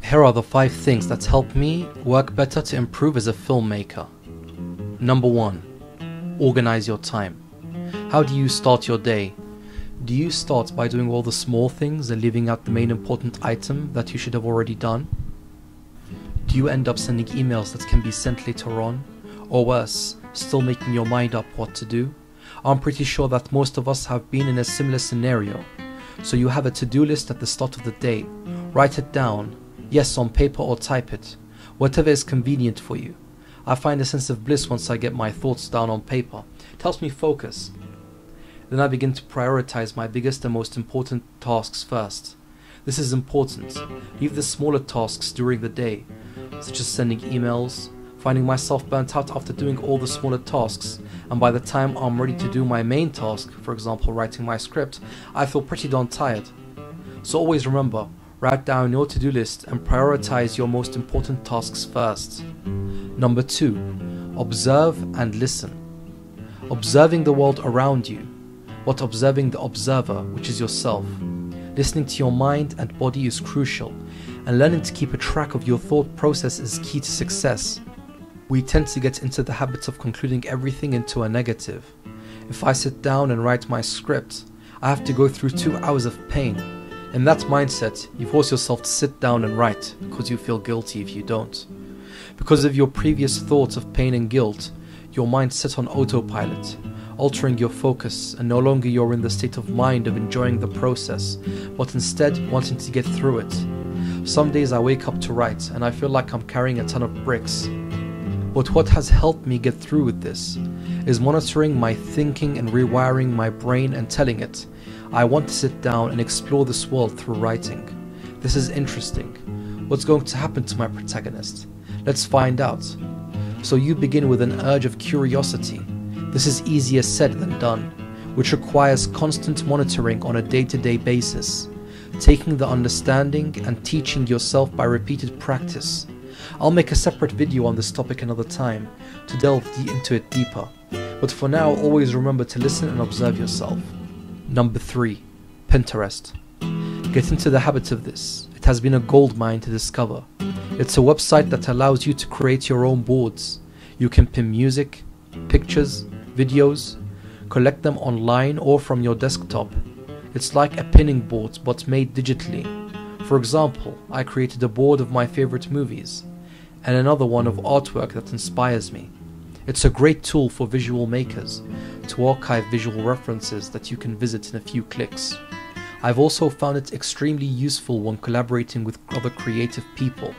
Here are the 5 things that help me work better to improve as a filmmaker. Number 1. Organize your time. How do you start your day? Do you start by doing all the small things and leaving out the main important item that you should have already done? Do you end up sending emails that can be sent later on? Or worse, still making your mind up what to do? I'm pretty sure that most of us have been in a similar scenario. So you have a to-do list at the start of the day. Write it down. Yes, on paper or type it. Whatever is convenient for you. I find a sense of bliss once I get my thoughts down on paper. It helps me focus. Then I begin to prioritize my biggest and most important tasks first. This is important. Leave the smaller tasks during the day, such as sending emails, finding myself burnt out after doing all the smaller tasks, and by the time I'm ready to do my main task, for example writing my script, I feel pretty darn tired. So always remember, write down your to-do list and prioritize your most important tasks first. Number 2. Observe and listen. Observing the world around you, but observing the observer, which is yourself. Listening to your mind and body is crucial, and learning to keep a track of your thought process is key to success. We tend to get into the habit of concluding everything into a negative. If I sit down and write my script, I have to go through 2 hours of pain. In that mindset, you force yourself to sit down and write because you feel guilty if you don't. Because of your previous thoughts of pain and guilt, your mind sits on autopilot, altering your focus, and no longer you're in the state of mind of enjoying the process, but instead wanting to get through it. Some days I wake up to write and I feel like I'm carrying a ton of bricks. But what has helped me get through with this is monitoring my thinking and rewiring my brain and telling it, I want to sit down and explore this world through writing. This is interesting. What's going to happen to my protagonist? Let's find out. So you begin with an urge of curiosity. This is easier said than done, which requires constant monitoring on a day-to-day basis, taking the understanding and teaching yourself by repeated practice. I'll make a separate video on this topic another time to delve into it deeper, but for now always remember to listen and observe yourself. Number 3. Pinterest. Get into the habit of this. It has been a goldmine to discover. It's a website that allows you to create your own boards. You can pin music, pictures, videos, collect them online or from your desktop. It's like a pinning board but made digitally. For example, I created a board of my favorite movies and another one of artwork that inspires me. It's a great tool for visual makers to archive visual references that you can visit in a few clicks. I've also found it extremely useful when collaborating with other creative people.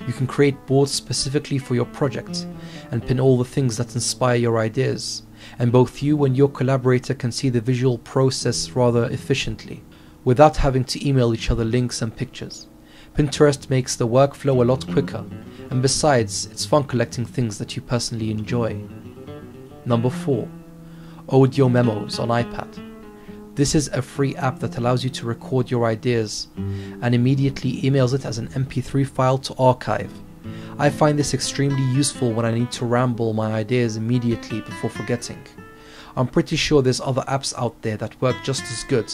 You can create boards specifically for your project and pin all the things that inspire your ideas, and both you and your collaborator can see the visual process rather efficiently, without having to email each other links and pictures. Pinterest makes the workflow a lot quicker, and besides, it's fun collecting things that you personally enjoy. Number 4. Audio memos on iPad. This is a free app that allows you to record your ideas and immediately emails it as an MP3 file to archive. I find this extremely useful when I need to ramble my ideas immediately before forgetting. I'm pretty sure there's other apps out there that work just as good,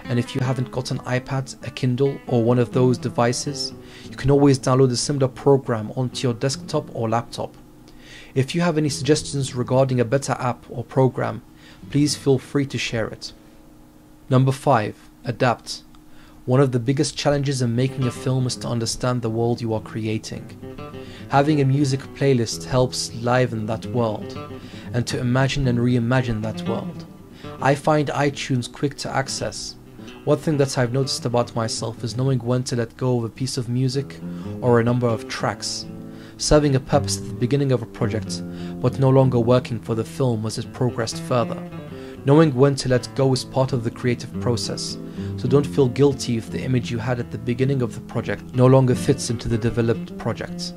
and if you haven't got an iPad, a Kindle, or one of those devices, you can always download a similar program onto your desktop or laptop. If you have any suggestions regarding a better app or program, please feel free to share it. Number 5. Adapt. One of the biggest challenges in making a film is to understand the world you are creating. Having a music playlist helps liven that world, and to imagine and reimagine that world. I find iTunes quick to access. One thing that I've noticed about myself is knowing when to let go of a piece of music or a number of tracks, serving a purpose at the beginning of a project, but no longer working for the film as it progressed further. Knowing when to let go is part of the creative process, so don't feel guilty if the image you had at the beginning of the project no longer fits into the developed project.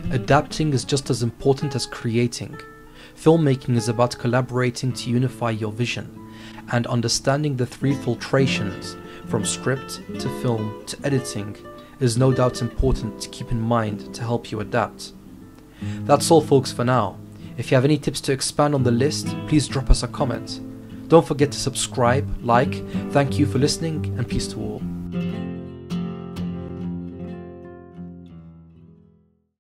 Adapting is just as important as creating. Filmmaking is about collaborating to unify your vision, and understanding the 3 filtrations, from script to film to editing, is no doubt important to keep in mind to help you adapt. That's all folks for now. If you have any tips to expand on the list, please drop us a comment. Don't forget to subscribe, like, thank you for listening, and peace to all.